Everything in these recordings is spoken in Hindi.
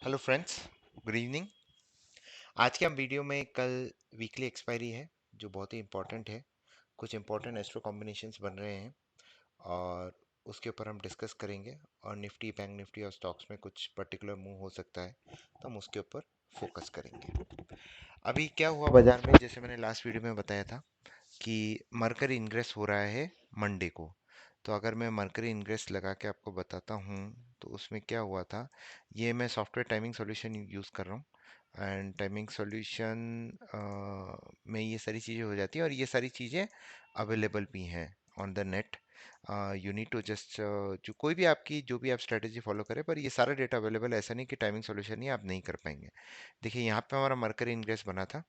Hello friends, good evening. आज के हम वीडियो में कल वीकली एक्सपायरी है जो बहुत ही इंपॉर्टेंट है। कुछ इंपॉर्टेंट एस्ट्रो कॉम्बिनेशंस बन रहे हैं और उसके ऊपर हम डिस्कस करेंगे। और निफ्टी, बैंक निफ्टी और स्टॉक्स में कुछ पर्टिकुलर मूव हो सकता है तो हम उसके ऊपर फोकस करेंगे। अभी क्या हुआ बाजार में, जैसे मैंने लास्ट वीडियो में बताया था कि मरकरी इंग्रेस हो रहा है मंडे को। तो अगर मैं मरकरी इंग्रेस लगा के आपको बताता हूँ तो उसमें क्या हुआ था। ये मैं सॉफ्टवेयर टाइमिंग सॉल्यूशन यूज़ कर रहा हूँ एंड टाइमिंग सॉल्यूशन में ये सारी चीज़ें हो जाती हैं और ये सारी चीज़ें अवेलेबल भी हैं on the net. You need to just जो कोई भी आपकी जो भी आप स्ट्रेटेजी फॉलो करें, पर ये सारा डेटा अवेलेबल है। ऐसा नहीं कि टाइमिंग सॉल्यूशन ही आप नहीं कर पाएंगे। देखिए यहाँ पे हमारा मरकरी इंग्रेस बना था।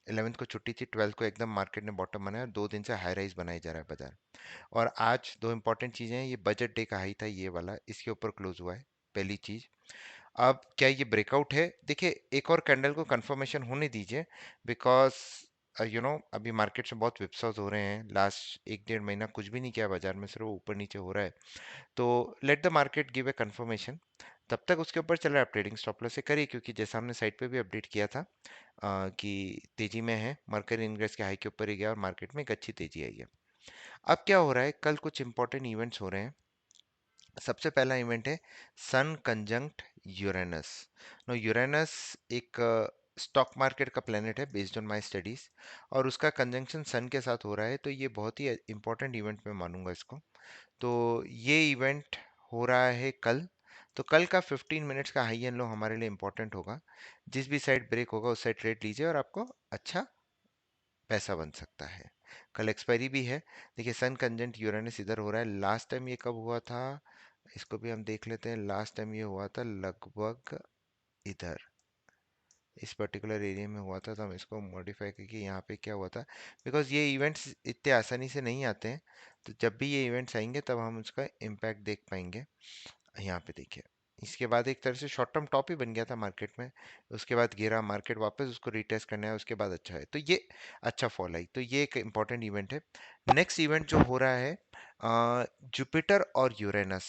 11th को छुट्टी थी, 12th को एकदम मार्केट ने बॉटम बनाया, 2 दिन से हाई राइज बनाई जा रहा है बाजार। और आज दो इंपॉर्टेंट चीजें हैं। ये बजट डे का हाई था ये वाला, इसके ऊपर क्लोज हुआ है, पहली चीज। अब क्या ये ब्रेकआउट है? देखिए एक और कैंडल को कंफर्मेशन होने दीजिए, बिकॉज अभी मार्केट से बहुत विप्सॉज हो रहे हैं। लास्ट 1 डेढ़ महीना कुछ भी नहीं किया बाजार में, सिर्फ ऊपर नीचे हो रहा है। तो let the market give a confirmation. तब तक उसके ऊपर चल रहा है, आप ट्रेडिंग स्टॉप लॉस से करिए, क्योंकि जैसा हमने साइट पे भी अपडेट किया था कि तेजी में है। मरकरी इंडेक्स के हाई के ऊपर ही गया और मार्केट में एक अच्छी तेजी आई है। अब क्या हो रहा है, कल कुछ इंपॉर्टेंट इवेंट्स हो रहे हैं। सबसे पहला इवेंट है सन कंजंक्ट यूरेनस। नो, यूरेनस एक स्टॉक मार्केट का प्लेनेट है बेस्ड ऑन माय स्टडीज, और उसका कंजंक्शन सन के साथ हो रहा है, तो ये बहुत ही इंपॉर्टेंट इवेंट मैं मानूंगा इसको। तो ये इवेंट हो रहा है कल। तो कल का 15 मिनट्स का हाई एंड लो हमारे लिए इंपॉर्टेंट होगा। जिस भी साइड ब्रेक होगा उस साइड ट्रेड लीजिए और आपको अच्छा पैसा बन सकता है। कल एक्सपायरी भी है। देखिए सन कंजंक्ट यूरेनस इधर हो रहा है। लास्ट टाइम ये कब हुआ था, इसको भी हम देख लेते हैं। लास्ट टाइम ये हुआ था लगभग इधर, इस पर्टिकुलर एरिया में हुआ था। तो हम इसको मॉडिफाई करके यहाँ पे क्या हुआ था, बिकॉज ये इवेंट्स इतने आसानी से नहीं आते हैं। तो जब भी ये इवेंट्स आएंगे तब हम उसका इम्पैक्ट देख पाएंगे। यहाँ पे देखिए, इसके बाद एक तरह से शॉर्ट टर्म टॉप ही बन गया था मार्केट में। उसके बाद गिरा मार्केट, वापस उसको रिटेस्ट करना है, उसके बाद अच्छा है। तो ये अच्छा फॉल आई, तो ये एक इंपॉर्टेंट इवेंट है। नेक्स्ट इवेंट जो हो रहा है जुपिटर और यूरेनस।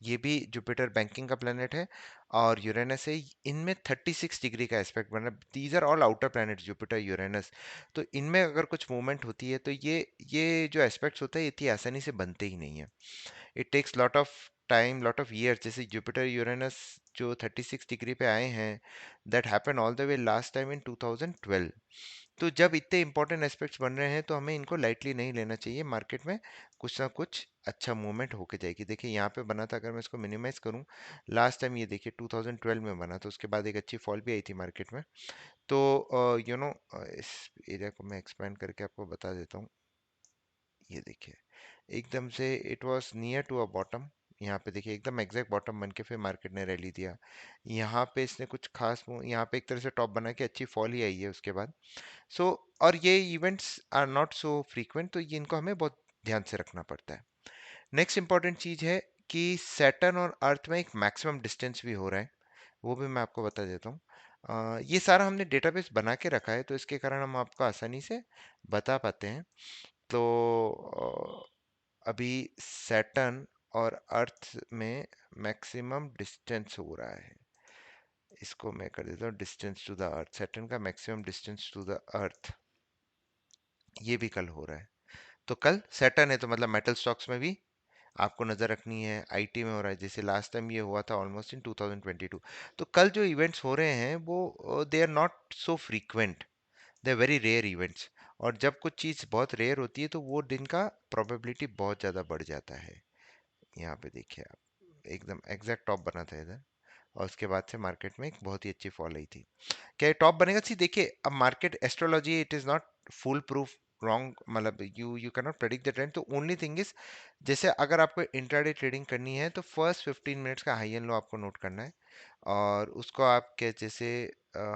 ये भी जुपिटर बैंकिंग का प्लेनेट है और यूरेनस है। इनमें 36 डिग्री का एस्पेक्ट बन रहा है। These are all outer planet, Jupiter Uranus. तो इनमें अगर कुछ मूवमेंट होती है तो ये जो एस्पेक्ट्स होता है इतनी आसानी से बनते ही नहीं है। It takes lot of time, lot of years. जैसे जुपिटर यूरेनस जो 36 डिग्री पे आए हैं, that happen all the way last time in 2012। तो जब इतने इंपॉर्टेंट एस्पेक्ट्स बन रहे हैं तो हमें इनको लाइटली नहीं लेना चाहिए। मार्केट में कुछ ना कुछ अच्छा मूवमेंट होके जाएगी। देखिए यहाँ पे बना था, अगर मैं इसको मिनिमाइज करूँ, लास्ट टाइम ये देखिए 2012 में बना था। उसके बाद एक अच्छी फॉल भी आई थी मार्केट में। तो इस एरिया को मैं एक्सपेंड करके आपको बता देता हूँ। ये देखिए एकदम से it was near to a bottom. यहाँ पे देखिए एकदम एग्जैक्ट बॉटम बन के फिर मार्केट ने रैली दिया। यहाँ पे इसने कुछ खास यहाँ पे एक तरह से टॉप बना के अच्छी फॉल ही आई है उसके बाद। सो और ये events are not so frequent, तो ये इनको हमें बहुत ध्यान से रखना पड़ता है। नेक्स्ट इंपॉर्टेंट चीज है कि सैटर्न और अर्थ में एक मैक्सिमम डिस्टेंस भी हो रहा है, वो भी मैं आपको बता देता हूँ। ये सारा हमने डेटाबेस बना के रखा है, तो इसके कारण हम आपको आसानी से बता पाते हैं। तो अभी सैटर्न और अर्थ में मैक्सिमम डिस्टेंस हो रहा है। इसको मैं कर देता हूँ distance to the earth. Saturn का maximum distance to the earth ये भी कल हो रहा है। तो कल सैटर्न है तो मतलब मेटल स्टॉक्स में भी आपको नज़र रखनी है। आईटी में हो रहा है, जैसे लास्ट टाइम ये हुआ था ऑलमोस्ट इन 2022। तो कल जो इवेंट्स हो रहे हैं वो they are not so frequent, they are very rare events. और जब कुछ चीज़ बहुत रेयर होती है तो वो दिन का प्रोबेबिलिटी बहुत ज़्यादा बढ़ जाता है। यहाँ पे देखिए आप एकदम एग्जैक्ट टॉप बना था इधर, और उसके बाद से मार्केट में एक बहुत ही अच्छी फॉल आई थी। क्या ये टॉप बनेगा? सी देखिए, अब market astrology it is not foolproof wrong, मतलब you can not predict the trend. तो ओनली थिंग इज, जैसे अगर आपको इंट्राडे ट्रेडिंग करनी है तो फर्स्ट 15 मिनट्स का हाई एंड लो आपको नोट करना है। और उसको आप क्या, जैसे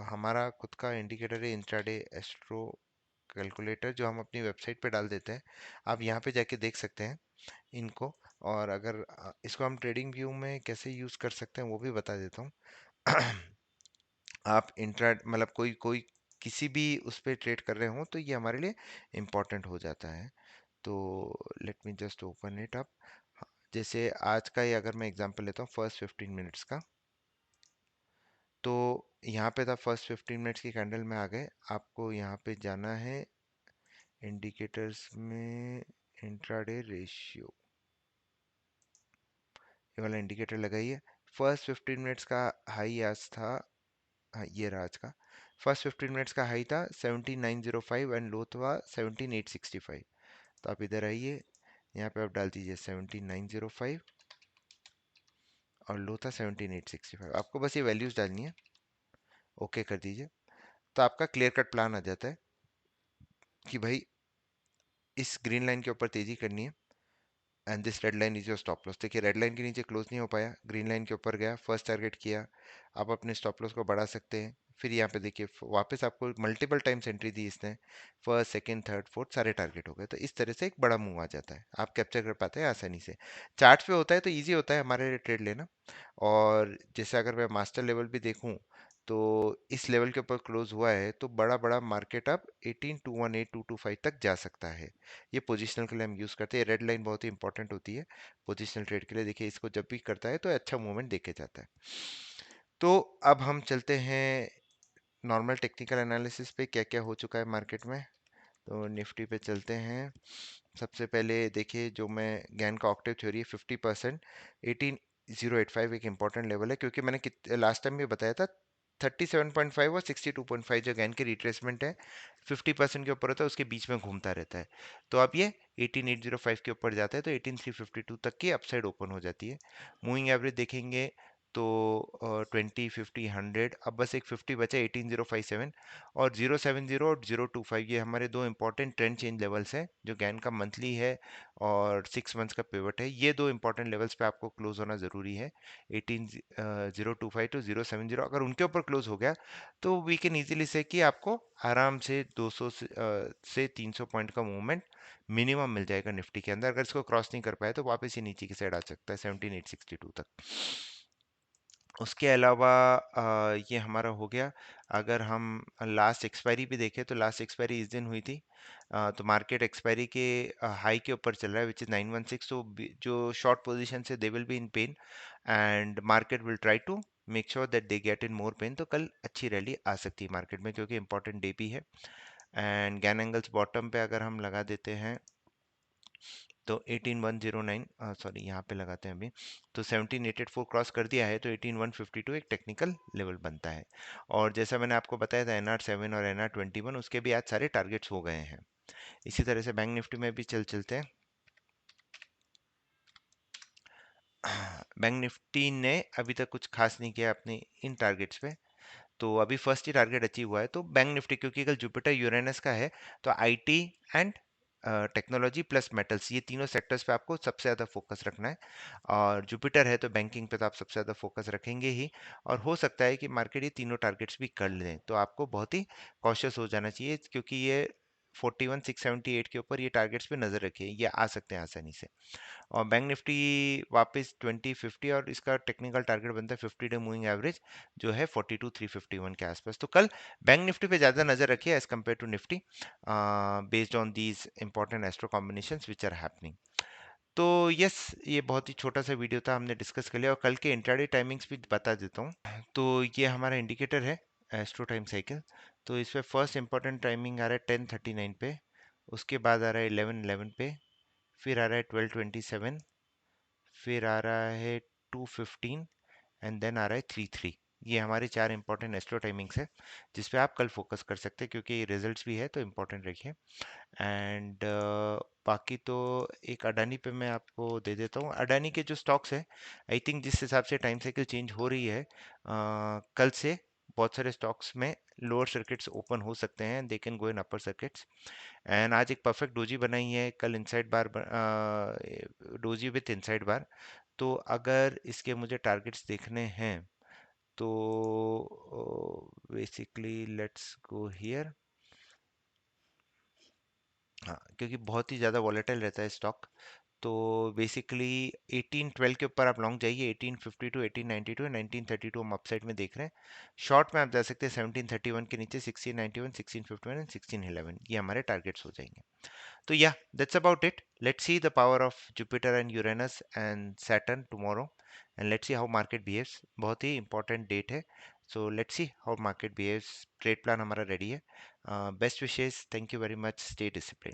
हमारा खुद का इंडिकेटर है इंट्राडे एस्ट्रो कैलकुलेटर, जो हम अपनी वेबसाइट पे डाल देते हैं। आप यहाँ पे जाके देख सकते हैं इनको। और अगर इसको हम ट्रेडिंग व्यू में कैसे यूज़ कर सकते हैं वो भी बता देता हूँ। आप इंट्रा मतलब कोई कोई किसी भी उस पर ट्रेड कर रहे हो तो ये हमारे लिए इम्पोर्टेंट हो जाता है। तो let me just open it up. जैसे आज का ही अगर मैं एग्जांपल लेता हूँ फर्स्ट 15 मिनट्स का, तो यहाँ पे था फर्स्ट 15 मिनट्स की कैंडल में आ गए। आपको यहाँ पे जाना है इंडिकेटर्स में, इंट्राडे रेशियो, ये वाला इंडिकेटर लगाइए। फर्स्ट 15 मिनट्स का हाई आज था, हाँ ये रहा आज का। फर्स्ट 15 मिनट्स का हाई था 17905 एंड लो था 17865। तो आप इधर आइए, यहाँ पे आप डाल दीजिए 17905 और लो था 17865। आपको बस ये वैल्यूज डालनी है, ओके कर दीजिए। तो आपका क्लियर कट प्लान आ जाता है कि भाई इस ग्रीन लाइन के ऊपर तेजी करनी है and this red line is your stop loss. देखिए रेड लाइन के नीचे क्लोज नहीं हो पाया, ग्रीन लाइन के ऊपर गया, फर्स्ट टारगेट किया। आप अपने स्टॉप लॉस को बढ़ा सकते हैं। फिर यहाँ पे देखिए वापस आपको मल्टीपल टाइम्स एंट्री दी इसने, फर्स्ट सेकंड थर्ड फोर्थ सारे टारगेट हो गए। तो इस तरह से एक बड़ा मूव आ जाता है, आप कैप्चर कर पाते हैं आसानी से। चार्ट पे होता है तो इजी होता है हमारे लिए ट्रेड लेना। और जैसे अगर मैं मास्टर लेवल भी देखूं तो इस लेवल के ऊपर क्लोज हुआ है तो बड़ा बड़ा मार्केट अब 18218 225 तक जा सकता है। ये पोजिशनल के लिए हम यूज़ करते हैं। रेड लाइन बहुत ही इंपॉर्टेंट होती है पोजिशनल ट्रेड के लिए। देखिए इसको जब भी करता है तो अच्छा मूवमेंट देखे जाता है। तो अब हम चलते हैं नॉर्मल टेक्निकल एनालिसिस पे, क्या क्या हो चुका है मार्केट में। तो निफ्टी पे चलते हैं। सबसे पहले देखिए जो मैं गैन का ऑक्टेव थ्योरी है 50%, 18085 एक इंपॉर्टेंट लेवल है, क्योंकि मैंने लास्ट टाइम भी बताया था 37.5 और 62.5 जो गैन की रिट्रेसमेंट है 50% के ऊपर होता है, उसके बीच में घूमता रहता है। तो अब ये 18805 के ऊपर जाता है तो 18352 तक की अपसाइड ओपन हो जाती है। मूविंग एवरेज देखेंगे तो 20 50 100, अब बस एक 50 बचा 18057 और 070 और 025, ये हमारे दो इंपॉर्टेंट ट्रेंड चेंज लेवल्स हैं जो गैन का मंथली है और 6 मंथ्स का पिवट है। ये दो इंपॉर्टेंट लेवल्स पे आपको क्लोज होना ज़रूरी है। 18025 टू 070 अगर उनके ऊपर क्लोज हो गया तो वी कैन इजीली से कि आपको आराम से 200 से 300 पॉइंट का मूवमेंट मिनिमम मिल जाएगा निफ्टी के अंदर। अगर इसको क्रॉस नहीं कर पाए तो वापस ये नीचे की साइड आ सकता है 17862 तक। उसके अलावा ये हमारा हो गया। अगर हम लास्ट एक्सपायरी भी देखें तो लास्ट एक्सपायरी इस दिन हुई थी। तो मार्केट एक्सपायरी के हाई के ऊपर चल रहा है विच इज़ 916। तो जो शॉर्ट पोजीशन से they will be in pain and market will try to make sure that they get in more pain. तो कल अच्छी रैली आ सकती है मार्केट में क्योंकि इंपॉर्टेंट डे भी है। एंड गैन एंगल्स बॉटम पे अगर हम लगा देते हैं तो 18109, सॉरी यहाँ पे लगाते हैं अभी, तो 17884 क्रॉस कर दिया है तो 18152 एक टेक्निकल लेवल बनता है। और जैसा मैंने आपको बताया था NR7 और NR21 उसके भी आज सारे टारगेट्स हो गए हैं। इसी तरह से बैंक निफ्टी में भी चलते हैं। बैंक निफ्टी ने अभी तक कुछ खास नहीं किया अपने इन टारगेट्स पे। तो अभी फर्स्ट ही टारगेट अचीव हुआ है तो बैंक निफ्टी, क्योंकि कल जुपिटर यूरेनस का है तो IT and technology plus metals ये तीनों सेक्टर्स पे आपको सबसे ज़्यादा फोकस रखना है। और जुपिटर है तो बैंकिंग पे तो आप सबसे ज़्यादा फोकस रखेंगे ही। और हो सकता है कि मार्केट ये तीनों टारगेट्स भी कर लें तो आपको बहुत ही कॉशियस हो जाना चाहिए, क्योंकि ये 41678 के ऊपर ये टारगेट्स पे नज़र रखिए, ये आ सकते हैं आसानी से। और बैंक निफ्टी वापस 2050 और इसका टेक्निकल टारगेट बनता है 50 डे मूविंग एवरेज जो है 42351 के आसपास। तो कल बैंक निफ्टी पे ज़्यादा नज़र रखिए as compare to Nifty based on these important astro combinations which are happening. तो यस, ये बहुत ही छोटा सा वीडियो था, हमने डिस्कस कर लिया और कल के इंट्राडे टाइमिंग्स भी बता देता हूँ। तो ये हमारा इंडिकेटर है एस्ट्रो टाइम साइकिल। तो इस पे फर्स्ट इंपॉर्टेंट टाइमिंग आ रहा है 10:39 पे, उसके बाद आ रहा है 11:11 पे, फिर आ रहा है 12:27, फिर आ रहा है 2:15 एंड देन आ रहा है 3:03। ये हमारे चार इंपॉर्टेंट एस्ट्रो टाइमिंग्स है जिस पे आप कल फोकस कर सकते हैं, क्योंकि ये रिजल्ट्स भी है तो इम्पोर्टेंट रखिए। एंड बाकी तो एक अडानी पे मैं आपको दे देता हूँ। अडानी के जो स्टॉक्स है आई थिंक जिस हिसाब से टाइम साइकिल चेंज हो रही है कल से बहुत सारे स्टॉक्स में लोअर सर्किट्स ओपन हो सकते हैं, they can go in upper circuits. And आज एक परफेक्ट डोजी बनाई है, कल inside bar doji with inside bar. तो अगर इसके मुझे टारगेट्स देखने हैं तो बेसिकली लेट्स गो हियर। हाँ, क्योंकि बहुत ही ज़्यादा वॉलेटाइल रहता है स्टॉक। तो बेसिकली 1812 के ऊपर आप लॉन्ग जाइए, 1852 1892 1932 हम अपसाइड में देख रहे हैं। शॉर्ट में आप जा सकते हैं 1731 के नीचे 1691 1651 एंड 1611, ये हमारे टारगेट्स हो जाएंगे। तो या that's about it. Let's see the power of Jupiter and Uranus and Saturn tomorrow and let's see how market behaves. बहुत ही इंपॉर्टेंट डेट है so let's see how market behaves. Trade plan हमारा रेडी है। Best wishes, thank you very much, stay discipline.